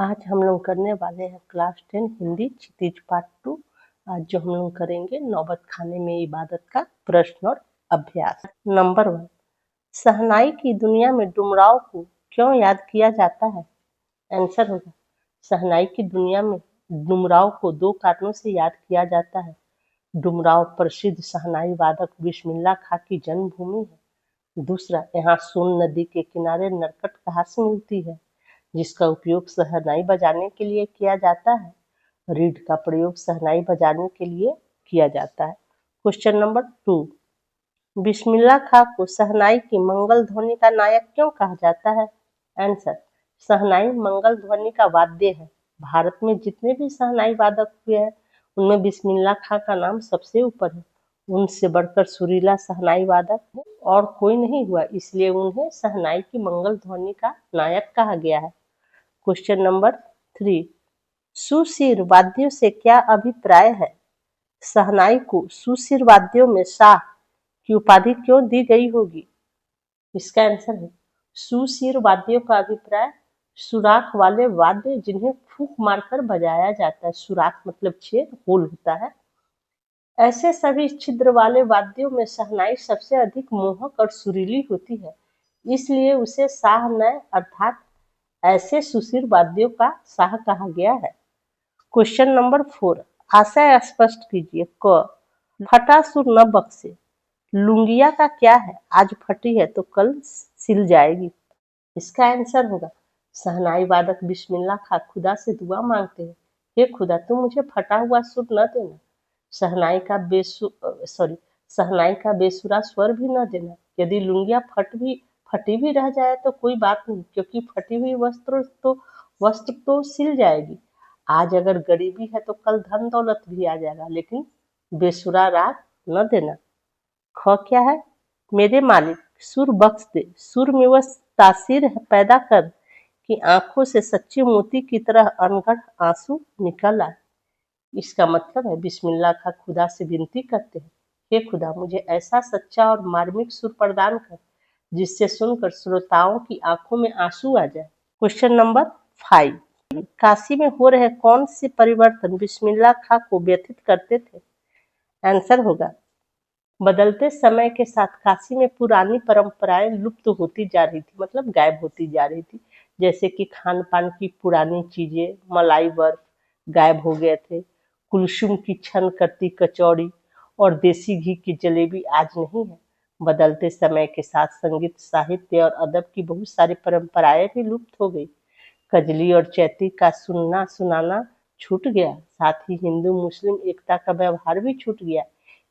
आज हम लोग करने वाले हैं क्लास 10 हिंदी क्षितिज पार्ट 2। आज जो हम लोग करेंगे नौबत खाने में इबादत का प्रश्न और अभ्यास। नंबर 1, शहनाई की दुनिया में डुमराव को क्यों याद किया जाता है? आंसर होगा, शहनाई की दुनिया में डुमराव को 2 कारणों से याद किया जाता है। डुमराव प्रसिद्ध शहनाई वादक बिस्मिल्लाह खां की जन्मभूमि है। दूसरा, यहाँ सोन नदी के किनारे नरकट घास मिलती है जिसका उपयोग शहनाई बजाने के लिए किया जाता है। रीड का प्रयोग शहनाई बजाने के लिए किया जाता है। क्वेश्चन नंबर 2, बिस्मिल्लाह खां को शहनाई की मंगल ध्वनि का नायक क्यों कहा जाता है? आंसर, शहनाई मंगल ध्वनि का वाद्य है। भारत में जितने भी शहनाई वादक हुए हैं उनमें बिस्मिल्लाह खां का नाम सबसे ऊपर है। उनसे बढ़कर सुरीला शहनाई वादक और कोई नहीं हुआ, इसलिए उन्हें शहनाई की मंगल ध्वनि का नायक कहा गया है। क्वेश्चन नंबर 3, सुशिर वाद्यों से क्या अभिप्राय है? शहनाई को सुशिर वाद्यों में शाह की उपाधि क्यों दी गई होगी? इसका आंसर है, सुशिर वाद्यों का अभिप्राय सुराख वाले वाद्य जिन्हें फूंक मारकर बजाया जाता है। सुराख मतलब छेद, होल होता है। ऐसे सभी छिद्र वाले वाद्यों में शहनाई सबसे अधिक मोहक और सुरीली होती है, इसलिए उसे शाह नय अर्थात ऐसे सुशिर वाद्यों का शाह कहा गया है। क्वेश्चन नंबर 4, आशय स्पष्ट कीजिए। क, फटा सुर न बख्शे। लुंगिया का क्या है? आज फटी है तो कल सिल जाएगी। इसका आंसर होगा, शहनाई वादक बिस्मिल्लाह खां खुदा से दुआ मांगते हैं, हे खुदा तुम मुझे फटा हुआ सुर न देना, शहनाई का बेसुरा स्वर भी न देना। यदि लुंगिया फटी भी रह जाए तो कोई बात नहीं, क्योंकि फटी हुई वस्त्र तो सिल जाएगी। आज अगर गरीबी है तो कल धन दौलत भी आ जाएगा, लेकिन बेसुरा राग न देना। ख क्या है? मेरे मालिक सुर बख्श दे। सुर में वह तासीर पैदा कर कि आंखों से सच्चे मोती की तरह अनगढ़ आंसू निकल आए। इसका मतलब है बिस्मिल्लाह खां खुदा से विनती करते हैं, हे खुदा मुझे ऐसा सच्चा और मार्मिक सुर प्रदान कर जिससे सुनकर श्रोताओं की आंखों में आंसू आ जाए। क्वेश्चन नंबर 5, काशी में हो रहे कौन से परिवर्तन बिस्मिल्लाह खां को व्यथित करते थे? आंसर होगा, बदलते समय के साथ काशी में पुरानी परंपराएं लुप्त होती जा रही थी, मतलब गायब होती जा रही थी। जैसे कि खान पान की पुरानी चीजें, मलाई बर्फ गायब हो गए थे, कुलसुम की छन करती कचौड़ी और देसी घी की जलेबी आज नहीं है। बदलते समय के साथ संगीत, साहित्य और अदब की बहुत सारी परंपराएं भी लुप्त हो गई। कजली और चैती का सुनना सुनाना छूट गया, साथ ही हिंदू मुस्लिम एकता का व्यवहार भी छूट गया।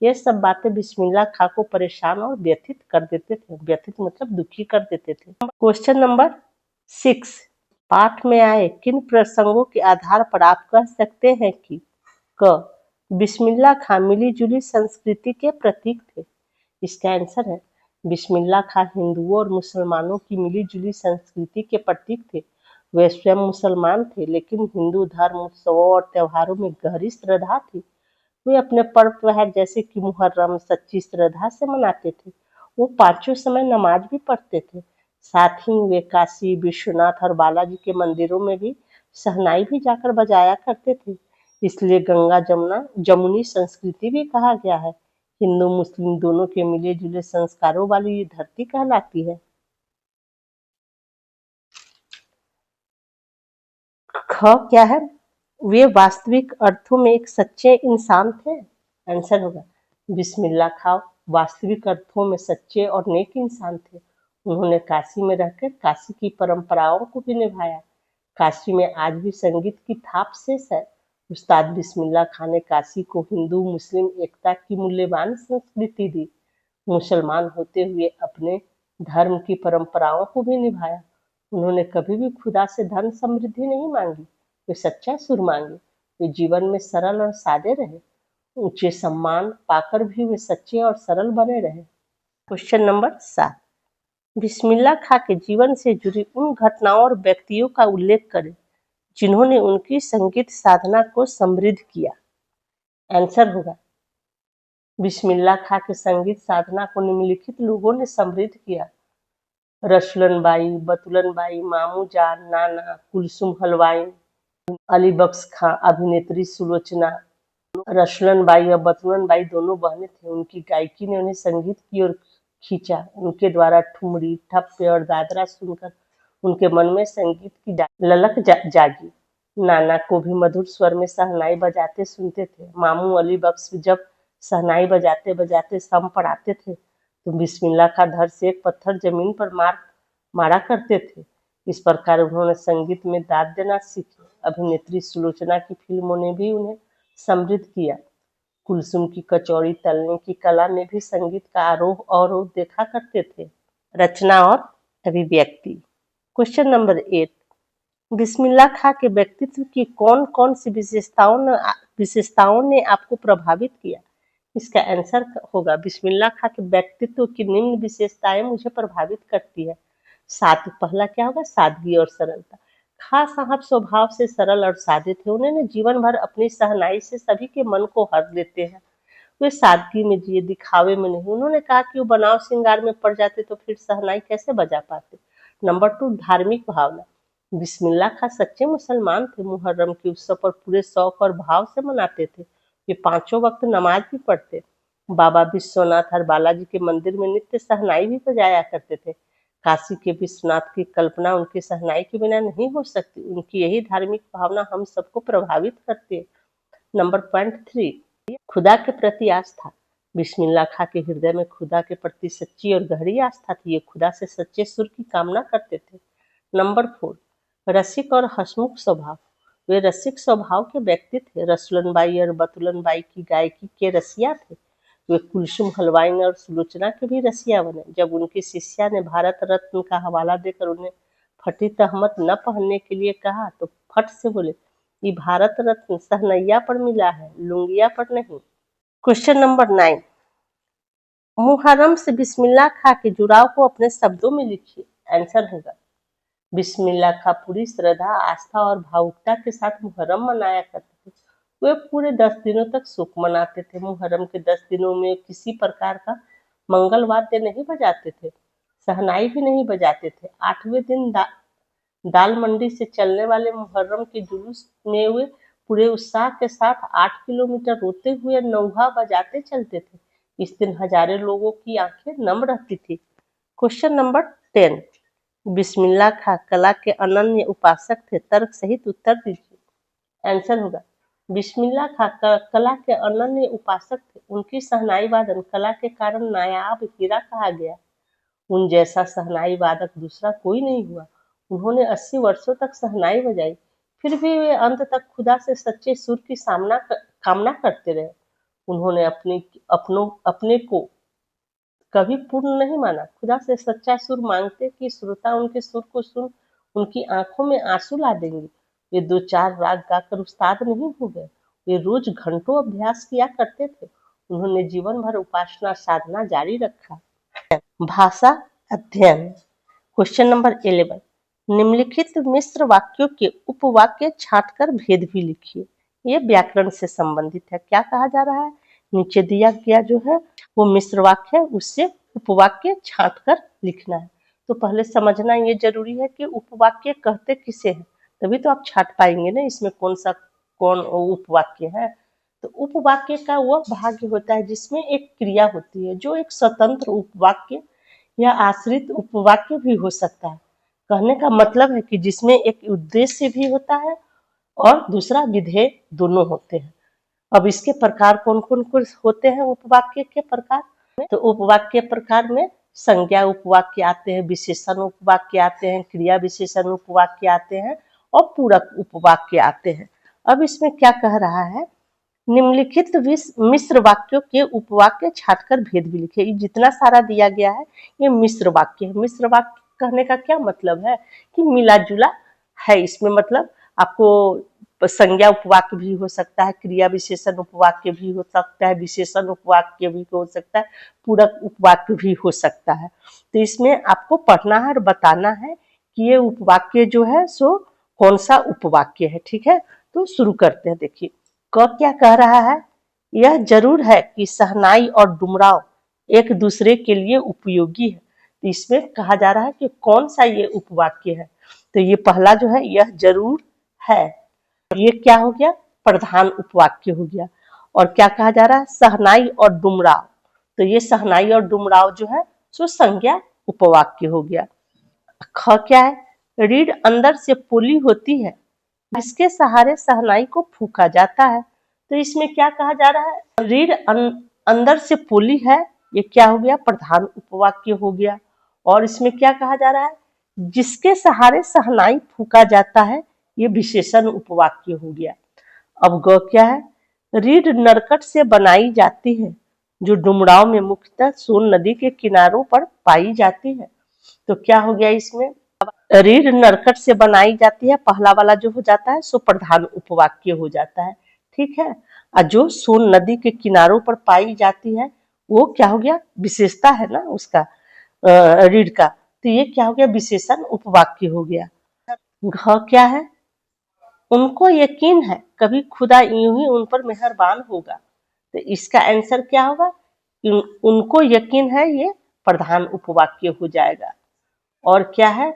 ये सब बातें बिस्मिल्लाह खां को परेशान और व्यथित कर देते थे। व्यथित मतलब दुखी कर देते थे। क्वेश्चन नंबर 6, पाठ में आए किन प्रसंगों के आधार पर आप कह सकते हैं कि क, बिस्मिल्लाह खां मिली जुली संस्कृति के प्रतीक थे। इसका आंसर है, बिस्मिल्लाह खां हिंदुओं और मुसलमानों की मिली जुली संस्कृति के प्रतीक थे। वे स्वयं मुसलमान थे, लेकिन हिंदू धर्म, उत्सवों और त्योहारों में गहरी श्रद्धा थी। वे अपने पर्व त्योहार जैसे कि मुहर्रम सच्ची श्रद्धा से मनाते थे। वो 5 समय नमाज भी पढ़ते थे। साथ ही वे काशी विश्वनाथ और बालाजी के मंदिरों में भी शहनाई भी जाकर बजाया करते थे। इसलिए गंगा जमुना जमुनी संस्कृति भी कहा गया है। हिंदू मुस्लिम दोनों के मिले जुले संस्कारों वाली ये धरती कहलाती है। ख क्या है? वे वास्तविक अर्थों में एक सच्चे इंसान थे। आंसर होगा, बिस्मिल्लाह खां वास्तविक अर्थों में सच्चे और नेक इंसान थे। उन्होंने काशी में रहकर काशी की परंपराओं को भी निभाया। काशी में आज भी संगीत की थाप शेष है। उस्ताद बिस्मिल्लाह खां ने काशी को हिंदू मुस्लिम एकता की मूल्यवान संस्कृति दी। मुसलमान होते हुए अपने धर्म की परंपराओं को भी निभाया। उन्होंने कभी भी खुदा से धन समृद्धि नहीं मांगी, वे सच्चा सुर मांगे। वे जीवन में सरल और सादे रहे। ऊंचे सम्मान पाकर भी वे सच्चे और सरल बने रहे। क्वेश्चन नंबर 7, बिस्मिल्लाह खां के जीवन से जुड़ी उन घटनाओं और व्यक्तियों का उल्लेख करें जिन्होंने उनकी संगीत साधना को समृद्ध किया। आंसर होगा, बिस्मिल्लाह खां के संगीत साधना को निम्नलिखित लोगों ने समृद्ध किया। रसुलन बाई, बतुलन बाई, मामू जान, नाना, कुलसुम हलवाई, अली बख्श खां, अभिनेत्री सुलोचना, रसलन बाई और बतुलन बाई दोनों बहनें थीं। उनकी गायकी ने उन्हें संगीत की ओर खींचा। उनके द्वारा ठुमरी, ठप्पे और दादरा सुनकर उनके मन में संगीत की ललक जागी। नाना को भी मधुर स्वर में शहनाई बजाते सुनते थे। मामू अली बख्श जब शहनाई बजाते बजाते सम पढ़ाते थे तो बिस्मिल्लाह खां धड़ से एक पत्थर जमीन पर मारा करते थे। इस प्रकार उन्होंने संगीत में दाद देना सीखी। अभिनेत्री सुलोचना की फिल्मों ने भी उन्हें समृद्ध किया। कुलसुम की कचौड़ी तलने की कला में भी संगीत का आरोह अवरोह देखा करते थे। रचना और अभिव्यक्ति। क्वेश्चन नंबर 8, बिस्मिल्लाह खां के व्यक्तित्व की कौन कौन सी विशेषताओं ने आपको प्रभावित किया? इसका आंसर होगा बिस्मिल्लाह खां के व्यक्तित्व की निम्न विशेषताएं मुझे प्रभावित करती है। पहला क्या होगा? सादगी और सरलता। खां साहब स्वभाव से सरल और सादे थे। उन्होंने जीवन भर अपनी सहनाई से सभी के मन को हर लेते हैं। वे सादगी में जिए, दिखावे में नहीं। उन्होंने कहा कि वो बनाव श्रृंगार में पड़ जाते तो फिर सहनाई कैसे बजा पाते। नंबर 2, धार्मिक भावना। बिस्मिल्लाह खां सच्चे मुसलमान थे। मुहर्रम के उत्सव पर पूरे शौक और भाव से मनाते थे। वे 5 वक्त नमाज भी पढ़ते। बाबा विश्वनाथ और बालाजी के मंदिर में नित्य सहनाई भी बजाया करते थे। काशी के विश्वनाथ की कल्पना उनकी शहनाई के बिना नहीं हो सकती। उनकी यही धार्मिक भावना हम सबको प्रभावित करती है। नंबर पॉइंट 3, खुदा के प्रति आस्था। बिस्मिल्लाह खां के हृदय में खुदा के प्रति सच्ची और गहरी आस्था थी। ये खुदा से सच्चे सुर की कामना करते थे। नंबर 4, रसिक और हंसमुख स्वभाव। वे रसिक स्वभाव के व्यक्ति थे। रसुलन बाई और बतुलन बाई की गायकी के रसिया थे। वे कुलसुम हलवाई और सुलोचना के भी रसिया बने। जब उनकी शिष्या ने भारत रत्न का हवाला देकर उन्हें फटी तहमत न पहनने के लिए कहा तो फट से बोले, ये भारत रत्न सहनैया पर मिला है, लुंगिया पर नहीं। क्वेश्चन नंबर 9, मुहर्रम से बिस्मिल्लाह खां के जुड़ाव को अपने शब्दों में लिखिए। आंसर होगा बिस्मिल्लाह खां पूरी श्रद्धा, आस्था और भावुकता के साथ मुहर्रम मनाया करते थे। वे पूरे 10 दिनों तक सुख मनाते थे। मुहर्रम के 10 दिनों में किसी प्रकार का मंगल वाद्य नहीं बजाते थे, शहनाई भी नहीं बजाते थे। 8वें दिन दाल मंडी से चलने वाले मुहर्रम के जुलूस में वे पूरे उत्साह के साथ 8 किलोमीटर रोते हुए नौहा बजाते चलते थे। इस दिन हजारों लोगों की आंखें नम रहती थी। क्वेश्चन नंबर 10, बिस्मिल्लाह खां कला के अनन्य उपासक थे। तर्क सहित उत्तर दीजिए। आंसर होगा बिस्मिल्लाह खां कला के अनन्य उपासक थे। उनकी शहनाई वादन कला के कारण नायाब हीरा कहा गया। उन जैसा शहनाई वादक दूसरा कोई नहीं हुआ। उन्होंने 80 वर्षों तक शहनाई बजाई, फिर भी वे अंत तक खुदा से सच्चे सुर की कामना करते रहे। उन्होंने अपने को कभी पूर्ण नहीं माना। खुदा से सच्चा सुर मांगते कि श्रोता उनके सुर को सुन उनकी आंखों में आंसू ला देंगे। वे 2-4 राग गाकर उस्ताद नहीं हो गए। वे रोज घंटों अभ्यास किया करते थे। उन्होंने जीवन भर उपासना साधना जारी रखा। भाषा अध्ययन। क्वेश्चन नंबर 11, निम्नलिखित मिश्र वाक्यों के उपवाक्य छांटकर भेद भी लिखिए। ये व्याकरण से संबंधित है। क्या कहा जा रहा है? नीचे दिया गया जो है वो मिश्र वाक्य है, उससे उपवाक्य छांटकर लिखना है। तो पहले समझना ये जरूरी है कि उपवाक्य कहते किसे हैं, तभी तो आप छांट पाएंगे ना इसमें कौन उपवाक्य है। तो उपवाक्य का वह भाग होता है जिसमें एक क्रिया होती है, जो एक स्वतंत्र उपवाक्य या आश्रित उपवाक्य भी हो सकता है। कहने का मतलब है कि जिसमें एक उद्देश्य भी होता है और दूसरा विधेय दोनों होते हैं। अब इसके प्रकार कौन कौन होते हैं उपवाक्य के प्रकार? तो उपवाक्य प्रकार में संज्ञा उपवाक्य आते हैं, विशेषण उपवाक्य आते हैं, क्रिया विशेषण उपवाक्य आते हैं और पूरक उपवाक्य आते हैं। अब इसमें क्या कह रहा है, निम्नलिखित मिश्र वाक्यों के उपवाक्य छांटकर भेद भी लिखे। ये जितना सारा दिया गया है ये मिश्र वाक्य है। मिश्र वाक्य कहने का क्या मतलब है कि मिला जुला है। इसमें मतलब आपको संज्ञा उपवाक्य भी हो सकता है, क्रिया विशेषण उपवाक्य भी हो सकता है, विशेषण उपवाक्य भी हो सकता है, पूरक उपवाक्य भी हो सकता है। तो इसमें आपको पढ़ना है और बताना है कि ये उपवाक्य जो है सो कौन सा उपवाक्य है। ठीक है, तो शुरू करते हैं। देखिए क क्या कह रहा है, यह जरूर है कि शहनाई और डुमराव एक दूसरे के लिए उपयोगी है। तो इसमें कहा जा रहा है कि कौन सा ये उपवाक्य है। तो ये पहला जो है, यह जरूर है। ये क्या हो गया, प्रधान उपवाक्य हो गया। और क्या कहा जा रहा है, सहनाई और डुमराव, तो ये सहनाई और डुमराव जो है सो संज्ञा उपवाक्य हो गया। ख क्या है, रीढ़ अंदर से पोली होती है, जिसके सहारे सहनाई को फूंका जाता है। तो इसमें क्या कहा जा रहा है, रीढ़ अंदर से पोली है, ये क्या हो गया, प्रधान उपवाक्य हो गया। और इसमें क्या कहा जा रहा है, जिसके सहारे सहनाई फूंका जाता है, ये विशेषण उपवाक्य हो गया। अब ग क्या है, रीढ़ नरकट से बनाई जाती है, जो डुमराव में मुख्यतः सोन नदी के किनारों पर पाई जाती है। तो क्या हो गया इसमें, रीढ़ नरकट से बनाई जाती है, पहला वाला जो हो जाता है सो प्रधान उपवाक्य हो जाता है, ठीक है। और जो सोन नदी के किनारों पर पाई जाती है वो क्या हो गया, विशेषता है ना उसका, रीढ़ का, तो ये क्या हो गया, विशेषण उपवाक्य हो गया। घ क्या है, उनको यकीन है कभी खुदा यूं ही उन पर मेहरबान होगा। तो इसका आंसर क्या होगा, उनको यकीन है, ये प्रधान उपवाक्य हो जाएगा। और क्या है,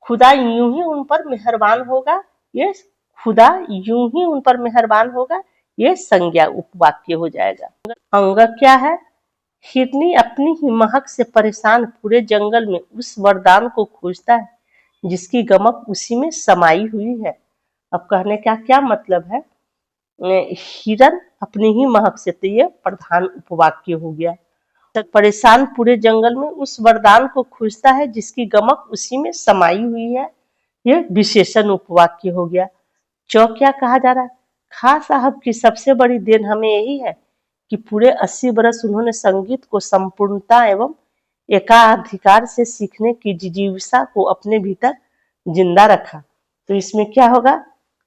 खुदा यूं ही उन पर मेहरबान होगा, ये खुदा यूं ही उन पर मेहरबान होगा, ये संज्ञा उपवाक्य हो जाएगा। अंग क्या है, हिरनी अपनी ही महक से परेशान पूरे जंगल में उस वरदान को खोजता है, जिसकी गमक उसी में समाई हुई है। अब कहने का क्या मतलब है, हिरन अपनी ही महक से, तो ये प्रधान उपवाक्य हो गया। परेशान पूरे जंगल में उस वरदान को खोजता है, जिसकी गमक उसी में समाई हुई है, ये विशेषण उपवाक्य हो गया। चौ क्या कहा जा रहा है, खां साहब की सबसे बड़ी देन हमें यही है कि पूरे 80 बरस उन्होंने संगीत को संपूर्णता एवं एकाधिकार से सीखने की जिजीविषा को अपने भीतर जिंदा रखा। तो इसमें क्या होगा,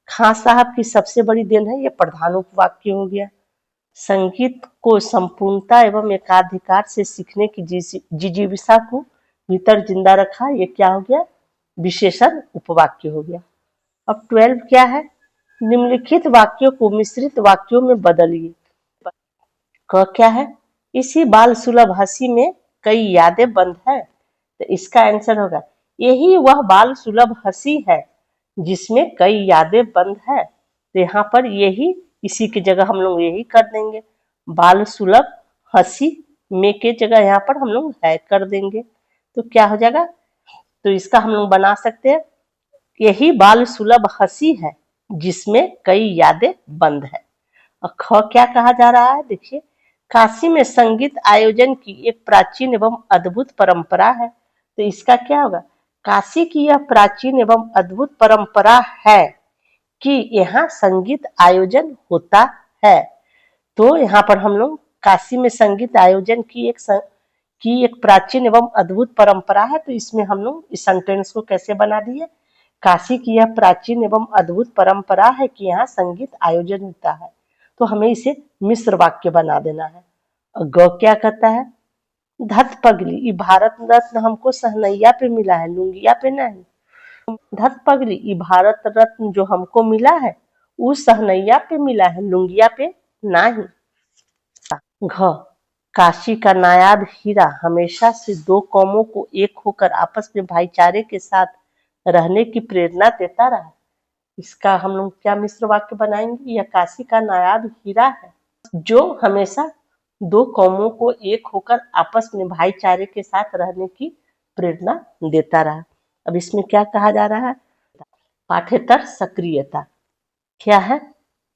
खां साहब की सबसे बड़ी देन है, ये प्रधान उपवाक्य हो गया। संगीत को संपूर्णता एवं एकाधिकार से सीखने की जिजीविषा को भीतर जिंदा रखा, ये क्या हो गया, विशेषण उपवाक्य हो गया। अब 12 क्या है, निम्नलिखित वाक्यों को मिश्रित वाक्यों में बदलिए। क क्या है, इसी बाल सुलभ हंसी में कई यादें बंद है। तो इसका आंसर होगा, यही वह बाल सुलभ हंसी है जिसमें कई यादें बंद है। तो यहाँ पर यही, इसी की जगह हम लोग यही कर देंगे, बाल सुलभ हंसी में के जगह यहाँ पर हम लोग है कर देंगे। तो क्या हो जाएगा, तो इसका हम लोग बना सकते हैं, यही बाल सुलभ हंसी है जिसमें कई यादें बंद है। और ख क्या कहा जा रहा है, देखिए, काशी में संगीत आयोजन की एक प्राचीन एवं अद्भुत परंपरा है। तो इसका क्या होगा, काशी की यह प्राचीन एवं अद्भुत परंपरा है कि यहाँ संगीत आयोजन होता है। तो यहाँ पर हम लोग काशी में संगीत आयोजन की एक प्राचीन एवं अद्भुत परंपरा है। तो इसमें हम लोग इस सेंटेंस को कैसे बना दिए, काशी की यह प्राचीन एवं अद्भुत परंपरा है कि यहाँ संगीत आयोजन होता है। तो हमें इसे मिश्र वाक्य बना देना है। ग क्या कहता है, धत पगली, ये भारत रत्न हमको सहनैया पे मिला है, लुंगिया पे नहीं। धत पगली, ये भारत रत्न जो हमको मिला है वो सहनैया पे मिला है, लुंगिया पे नहीं। घ, काशी का नायाब हीरा हमेशा से दो कौमों को एक होकर आपस में भाईचारे के साथ रहने की प्रेरणा देता रहा। इसका हम लोग क्या मिश्र वाक्य बनाएंगे, यह काशी का नायाब हीरा है जो हमेशा दो कौमों को एक होकर आपस में भाईचारे के साथ रहने की प्रेरणा देता रहा। अब इसमें क्या कहा जा रहा है, पाठ्येतर सक्रियता क्या है,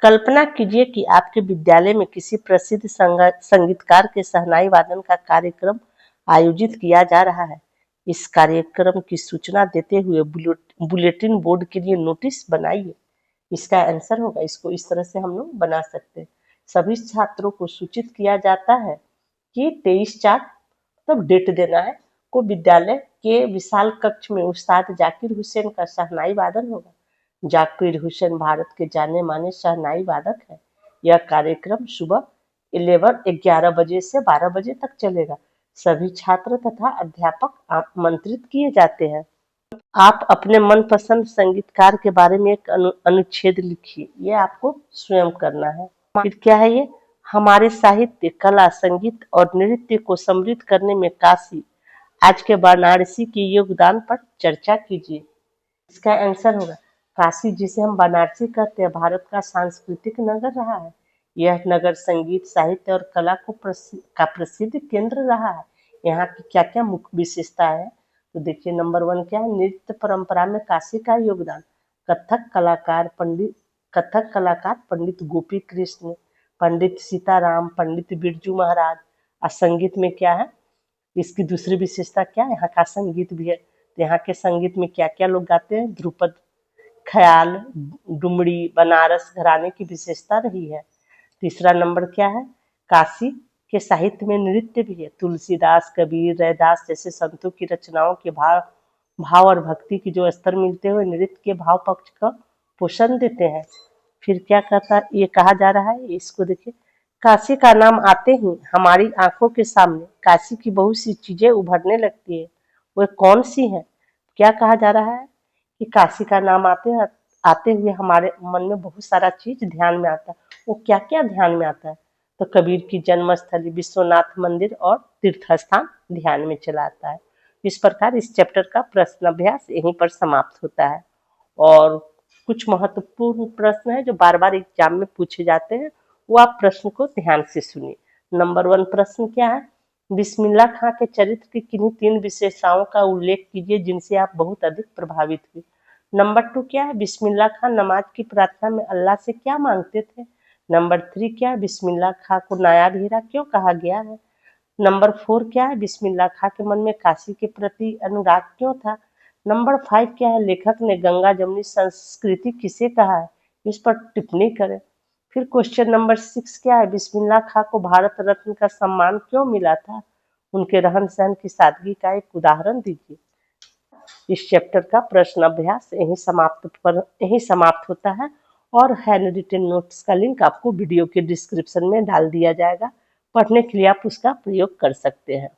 कल्पना कीजिए कि आपके विद्यालय में किसी प्रसिद्ध संगीतकार के शहनाई वादन का कार्यक्रम आयोजित किया जा रहा है। इस कार्यक्रम की सूचना देते हुए बुलेटिन बोर्ड के लिए नोटिस बनाइए। इसका आंसर होगा, इसको इस तरह से हम लोग बना सकते हैं, सभी छात्रों को सूचित किया जाता है कि 23/4 मतलब डेट देना है को विद्यालय के विशाल कक्ष में उस्ताद जाकिर हुसैन का शहनाई वादन होगा। जाकिर हुसैन भारत के जाने माने शहनाई वादक है। यह कार्यक्रम सुबह 11 बजे से 12 बजे तक चलेगा। सभी छात्र तथा अध्यापक आमंत्रित किए जाते हैं। आप अपने मनपसंद संगीतकार के बारे में एक अनुच्छेद लिखिए, ये आपको स्वयं करना है। फिर क्या है ये, हमारे साहित्य, कला, संगीत और नृत्य को समृद्ध करने में काशी आज के वाराणसी के योगदान पर चर्चा कीजिए। इसका आंसर होगा, काशी जिसे हम बनारसी कहते हैं भारत का सांस्कृतिक नगर रहा है। यह नगर संगीत साहित्य और कला का प्रसिद्ध केंद्र रहा है। यहाँ की क्या क्या मुख्य विशेषता है, तो देखिए नंबर 1 क्या है, नृत्य परंपरा में काशी का योगदान। कथक कलाकार पंडित गोपी कृष्ण, पंडित सीताराम, पंडित बिरजू महाराज। और संगीत में क्या है, इसकी दूसरी विशेषता क्या है, यहाँ का संगीत भी है। तो यहाँ के संगीत में क्या क्या लोग गाते हैं, ध्रुपद, ख्याल, डुमरी, बनारस घराने की विशेषता रही है। तीसरा नंबर क्या है, काशी के साहित्य में नृत्य भी है। तुलसीदास, कबीर, रैदास जैसे संतों की रचनाओं के भाव और भक्ति की जो स्तर मिलते हुए नृत्य के भाव पक्ष का पोषण देते हैं। फिर क्या कहता ये कहा जा रहा है, इसको देखिए, काशी का नाम आते ही हमारी आंखों के सामने काशी की बहुत सी चीजें उभरने लगती है। वह कौन सी हैं, क्या कहा जा रहा है कि काशी का नाम आते हुए हमारे मन में बहुत सारा चीज ध्यान में आता है। वो क्या क्या ध्यान में आता है, तो कबीर की जन्मस्थली, विश्वनाथ मंदिर और तीर्थ स्थान ध्यान में चला आता है। इस प्रकार इस चैप्टर का प्रश्न अभ्यास यहीं पर समाप्त होता है। और कुछ महत्वपूर्ण प्रश्न है जो बार बार एग्जाम में पूछे जाते हैं, वो आप प्रश्न को ध्यान से सुनिए। नंबर 1 प्रश्न क्या है, बिस्मिल्लाह खां के चरित्र की किन्हीं 3 विशेषताओं का उल्लेख कीजिए जिनसे आप बहुत अधिक प्रभावित हुए। नंबर 2 क्या है, बिस्मिल्लाह खां नमाज की प्रार्थना में अल्लाह से क्या मांगते थे। नंबर 3 क्या है, बिस्मिल्लाह खां को नायाब हीरा क्यों कहा गया है। नंबर 4 क्या है, बिस्मिल्लाह खां के मन में काशी के प्रति अनुराग क्यों था। नंबर 5 क्या है, लेखक ने गंगा जमुनी संस्कृति किसे कहा है, इस पर टिप्पणी करें। फिर क्वेश्चन नंबर 6 क्या है, बिस्मिल्लाह खां को भारत रत्न का सम्मान क्यों मिला था, उनके रहन सहन की सादगी का एक उदाहरण दीजिए। इस चैप्टर का प्रश्न अभ्यास यही समाप्त होता है और हैंड रिटन नोट्स का लिंक आपको वीडियो के डिस्क्रिप्शन में डाल दिया जाएगा। पढ़ने के लिए आप उसका प्रयोग कर सकते हैं।